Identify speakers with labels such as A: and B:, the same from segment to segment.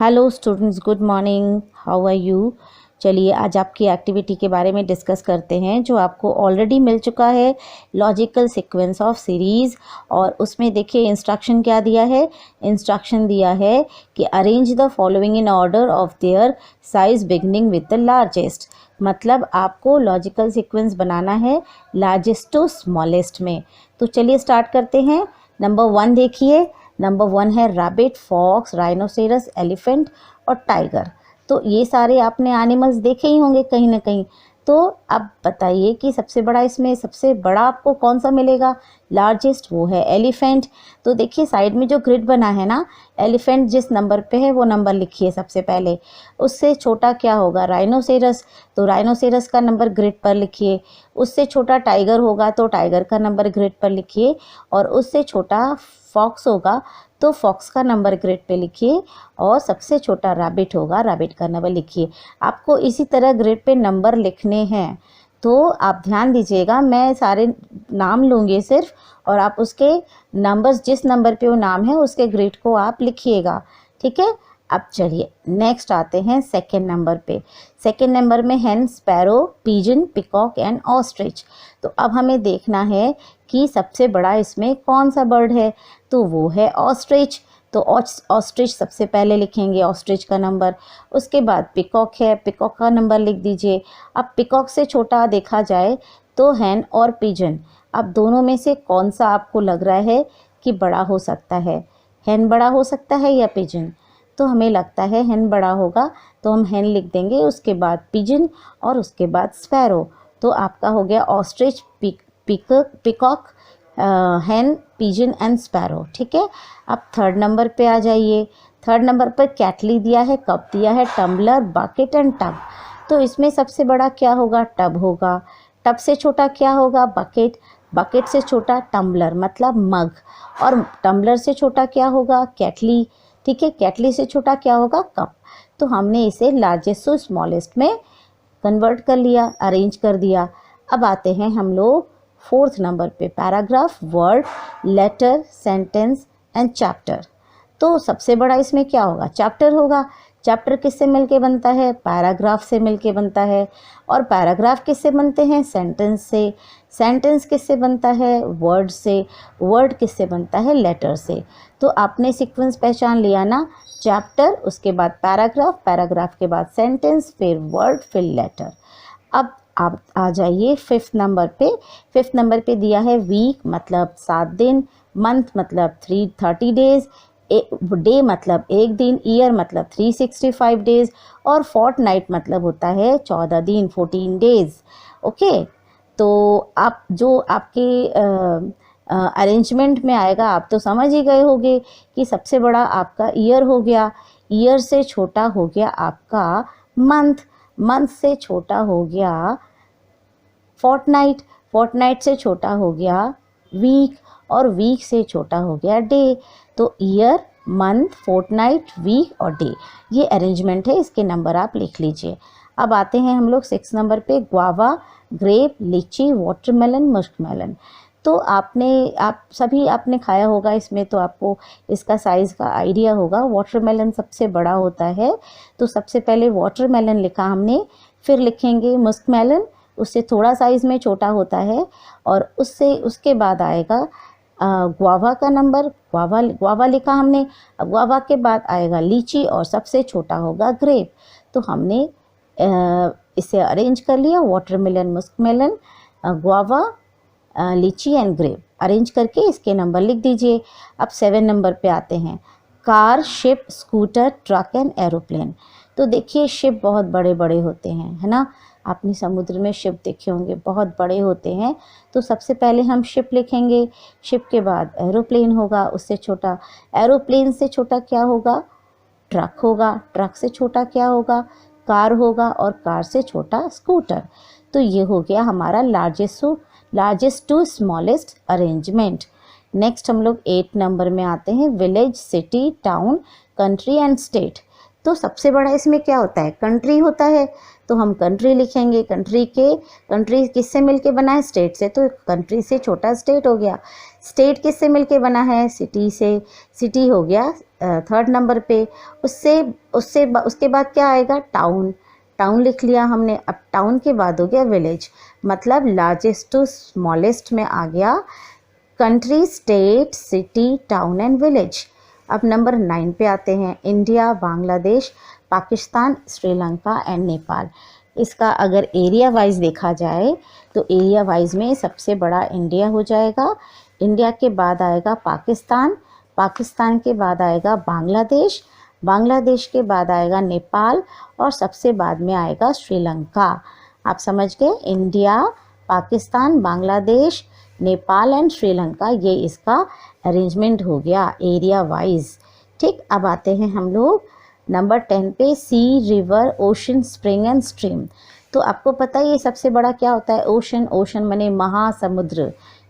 A: Hello students, good morning. How are you. चलिए आज आपकी एक्टिविटी के बारे में डिस्कस करते हैं जो आपको ऑलरेडी मिल चुका है, लॉजिकल सीक्वेंस ऑफ सीरीज़। और उसमें देखिए इंस्ट्रक्शन क्या दिया है। इंस्ट्रक्शन दिया है कि arrange the following in order of their size beginning with the largest. मतलब आपको लॉजिकल सीक्वेंस बनाना है लार्जेस्ट टू स्मॉलेस्ट में। तो चलिए स्टार्ट करते हैं। नंबर 1 देखिए। नंबर 1 है रैबिट, फॉक्स, राइनोसेरस, एलिफेंट और टाइगर। तो ये सारे आपने एनिमल्स देखे ही होंगे कहीं ना कहीं। तो अब बताइए कि सबसे बड़ा, इसमें सबसे बड़ा आपको कौन सा मिलेगा, लार्जेस्ट, वो है एलिफेंट। तो देखिए साइड में जो ग्रिड बना है ना, एलिफेंट जिस नंबर पे है वो नंबर लिखिए सबसे पहले। उससे छोटा क्या होगा, राइनोसेरस, तो राइनोसेरस का नंबर ग्रिड पर लिखिए। उससे छोटा टाइगर होगा तो टाइगर का नंबर ग्रिड पर लिखिए। और उससे छोटा फॉक्स होगा तो फॉक्स का नंबर ग्रिड पे लिखिए। और सबसे छोटा रैबिट होगा, रैबिट का नंबर लिखिए। आपको इसी तरह ग्रिड पे नंबर लिखने हैं। तो आप ध्यान दीजिएगा, मैं सारे नाम लूँगी सिर्फ, और आप उसके नंबर्स, जिस नंबर पे वो नाम है उसके ग्रिड को आप लिखिएगा, ठीक है। अब चलिए नेक्स्ट आते हैं सेकेंड नंबर पे। सेकेंड नंबर में hen, sparrow, pigeon, peacock and ostrich. तो अब हमें देखना है कि सबसे बड़ा इसमें कौन सा बर्ड है, तो वो है ऑस्ट्रिच। तो ऑस्ट्रिच सबसे पहले लिखेंगे, ऑस्ट्रिच का नंबर। उसके बाद पिकॉक है, पिकॉक का नंबर लिख दीजिए। अब पिकॉक से छोटा देखा जाए तो हैन और पिजन। अब दोनों में से कौन सा आपको लग रहा है कि बड़ा हो सकता है, हैन बड़ा हो सकता है या पिजन। तो हमें लगता है हैन बड़ा होगा, तो हम हैन लिख देंगे। उसके बाद पिजन और उसके बाद स्पैरो। तो आपका हो गया ostrich, peacock, hen, pigeon and sparrow, ठीक है। अब थर्ड नंबर पे आ जाइए। थर्ड नंबर पर कैटली दिया है, कप दिया है, टम्बलर, बकेट एंड टब। तो इसमें सबसे बड़ा क्या होगा, टब होगा। टब से छोटा क्या होगा, बकेट। बकेट से छोटा टम्बलर मतलब मग। और टम्बलर से छोटा क्या होगा, कैटली, ठीक है। कैटली से छोटा क्या होगा, कप। तो हमने इसे लार्जेस्ट टू स्मॉलेस्ट में कन्वर्ट कर लिया, अरेंज कर दिया। अब आते हैं हम लोग फोर्थ नंबर पे, paragraph, word, letter, sentence and chapter. तो सबसे बड़ा इसमें क्या होगा, चैप्टर होगा। चैप्टर किससे मिलके बनता है, पैराग्राफ से मिलके बनता है। और पैराग्राफ किससे बनते हैं, सेंटेंस से। सेंटेंस किससे बनता है, वर्ड से। वर्ड किससे बनता है, लेटर से। तो आपने सीक्वेंस पहचान लिया ना, चैप्टर, उसके बाद पैराग्राफ, पैराग्राफ के बाद सेंटेंस, फिर वर्ड, फिर लेटर। अब आप आ जाइए फिफ्थ नंबर पे। फिफ्थ नंबर पे दिया है वीक मतलब 7 दिन, मंथ मतलब 30 डेज, डे मतलब 1 दिन, ईयर मतलब 365 डेज, और फोर्टनाइट मतलब होता है 14 दिन, 14 डेज। ओके। तो आप जो आपके अरेंजमेंट में आएगा, आप तो समझ ही गए होंगे कि सबसे बड़ा आपका ईयर हो गया, ईयर से छोटा हो गया आपका मंथ, मंथ से छोटा हो गया फोर्टनाइट, फोर्टनाइट से छोटा हो गया वीक, और वीक से छोटा हो गया डे। तो ईयर, मंथ, फोर्टनाइट, वीक और डे, ये अरेंजमेंट है। इसके नंबर आप लिख लीजिए। अब आते हैं हम लोग 6 नंबर पे, ग्वावा, ग्रेप, लीची, वाटरमेलन, मस्कमेलन। तो आप सभी आपने खाया होगा इसमें, तो आपको इसका साइज़ का आइडिया होगा। वाटरमेलन सबसे बड़ा होता है, तो सबसे पहले वाटरमेलन लिखा हमने, फिर लिखेंगे मस्कमेलन, उससे थोड़ा साइज़ में छोटा होता है। और उसके बाद आएगा ग्वावा का नंबर, ग्वावा लिखा हमने। अब ग्वावा के बाद आएगा लीची और सबसे छोटा होगा ग्रेप। तो हमने इसे अरेंज कर लिया, वाटरमेलन, मस्कमेलन, ग्वावा, लीची एंड ग्रेप, अरेंज करके इसके नंबर लिख दीजिए। अब 7 नंबर पे आते हैं, car, ship, scooter, truck and aeroplane. तो देखिए शिप बहुत बड़े बड़े होते हैं, है ना। आपने समुद्र में शिप देखे होंगे, बहुत बड़े होते हैं। तो सबसे पहले हम शिप लिखेंगे, शिप के बाद एरोप्लेन होगा, उससे छोटा। एरोप्लेन से छोटा क्या होगा, ट्रक होगा। ट्रक से छोटा क्या होगा, कार होगा। और कार से छोटा स्कूटर। तो ये हो गया हमारा largest to smallest arrangement. Next हम लोग 8 नंबर में आते हैं, village, city, town, country and state. तो सबसे बड़ा इसमें क्या होता है, कंट्री होता है। तो हम कंट्री लिखेंगे। कंट्री किससे मिलके बना है, स्टेट से। तो कंट्री से छोटा स्टेट हो गया। स्टेट किससे मिलके बना है, सिटी से। सिटी हो गया थर्ड नंबर पे। उसके बाद क्या आएगा, टाउन। टाउन लिख लिया हमने। अब टाउन के बाद हो गया विलेज, मतलब लार्जेस्ट टू स्मॉलेस्ट में आ गया country, state, city, town and village. अब नंबर 9 पे आते हैं, इंडिया, बांग्लादेश, पाकिस्तान, श्रीलंका एंड नेपाल। इसका अगर एरिया वाइज देखा जाए तो एरिया वाइज में सबसे बड़ा इंडिया हो जाएगा। इंडिया के बाद आएगा पाकिस्तान, पाकिस्तान के बाद आएगा बांग्लादेश, बांग्लादेश के बाद आएगा नेपाल और सबसे बाद में आएगा श्रीलंका। आप समझ गए, इंडिया, पाकिस्तान, बांग्लादेश, नेपाल एंड श्रीलंका, ये इसका अरेंजमेंट हो गया एरिया वाइज। ठीक, अब आते हैं हम लोग नंबर 10 पे, sea, river, ocean, spring and stream. तो आपको पता है ये सबसे बड़ा क्या होता है, ओशन। ओशन माने महासमुद्र,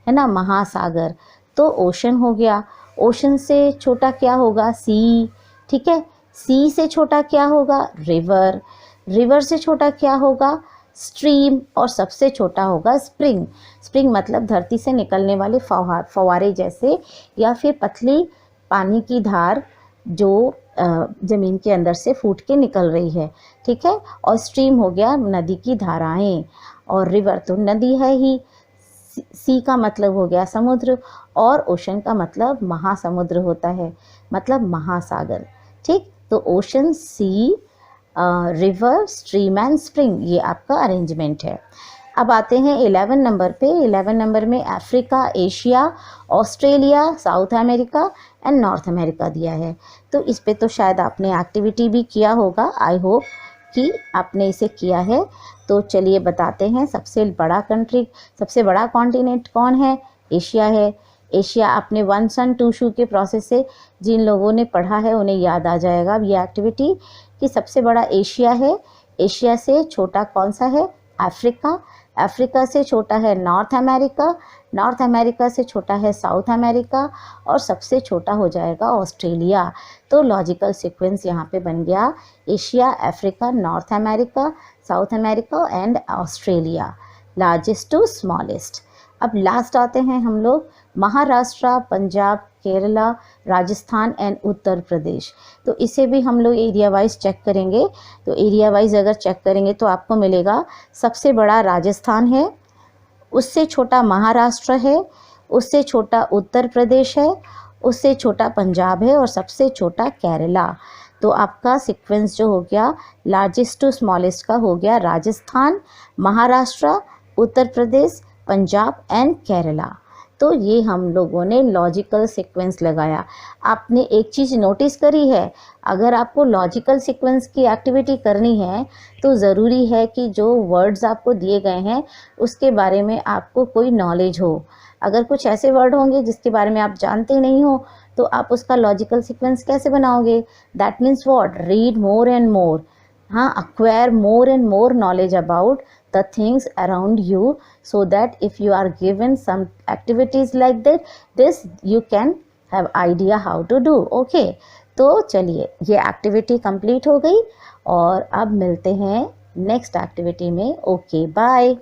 A: है ना, महासागर। तो ओशन हो गया। ओशन से छोटा क्या होगा, सी। ठीक है, सी से छोटा क्या होगा, रिवर। रिवर से छोटा क्या होगा, स्ट्रीम। और सबसे छोटा होगा स्प्रिंग। स्प्रिंग मतलब धरती से निकलने वाले फव्वारे जैसे, या फिर पतली पानी की धार जो ज़मीन के अंदर से फूट के निकल रही है। ठीक है, और स्ट्रीम हो गया नदी की धाराएं, और रिवर तो नदी है ही। सी का मतलब हो गया समुद्र, और ओशन का मतलब महासमुद्र होता है, मतलब महासागर। ठीक, तो ocean, sea, river, stream and spring, ये आपका अरेंजमेंट है। अब आते हैं 11 नंबर पे। 11 नंबर में Africa, Asia, Australia, south America and north America दिया है। तो इस पे तो शायद आपने एक्टिविटी भी किया होगा, आई होप कि आपने इसे किया है। तो चलिए बताते हैं, सबसे बड़ा कंट्री, सबसे बड़ा कॉन्टिनेंट कौन है, एशिया है। एशिया आपने 1 सन 2 शू के प्रोसेस से जिन लोगों ने पढ़ा है उन्हें याद आ जाएगा अब ये एक्टिविटी, कि सबसे बड़ा एशिया है। एशिया से छोटा कौन सा है, अफ्रीका। अफ्रीका से छोटा है नॉर्थ अमेरिका। नॉर्थ अमेरिका से छोटा है साउथ अमेरिका, और सबसे छोटा हो जाएगा ऑस्ट्रेलिया। तो लॉजिकल सीक्वेंस यहाँ पे बन गया, Asia, Africa, North America, South America and Australia, largest to smallest. अब लास्ट आते हैं हम लोग, महाराष्ट्र, पंजाब, केरला, राजस्थान एंड उत्तर प्रदेश। तो इसे भी हम लोग एरिया वाइज चेक करेंगे। तो एरिया वाइज अगर चेक करेंगे तो आपको मिलेगा सबसे बड़ा राजस्थान है, उससे छोटा महाराष्ट्र है, उससे छोटा उत्तर प्रदेश है, उससे छोटा पंजाब है और सबसे छोटा केरला। तो आपका सीक्वेंस जो हो गया लार्जेस्ट टू स्मॉलेस्ट का हो गया राजस्थान, महाराष्ट्र, उत्तर प्रदेश, पंजाब एंड केरला। तो ये हम लोगों ने लॉजिकल सीक्वेंस लगाया। आपने एक चीज़ नोटिस करी है, अगर आपको लॉजिकल सीक्वेंस की एक्टिविटी करनी है तो ज़रूरी है कि जो वर्ड्स आपको दिए गए हैं उसके बारे में आपको कोई नॉलेज हो। अगर कुछ ऐसे वर्ड होंगे जिसके बारे में आप जानते नहीं हो तो आप उसका लॉजिकल सीक्वेंस कैसे बनाओगे। That means what, read more and more, हाँ, acquire more and more knowledge about the things around you, so that if you are given some activities like this you can have idea how to do. Okay, तो चलिए ये activity complete हो गई और अब मिलते हैं नेक्स्ट एक्टिविटी में। Okay, bye.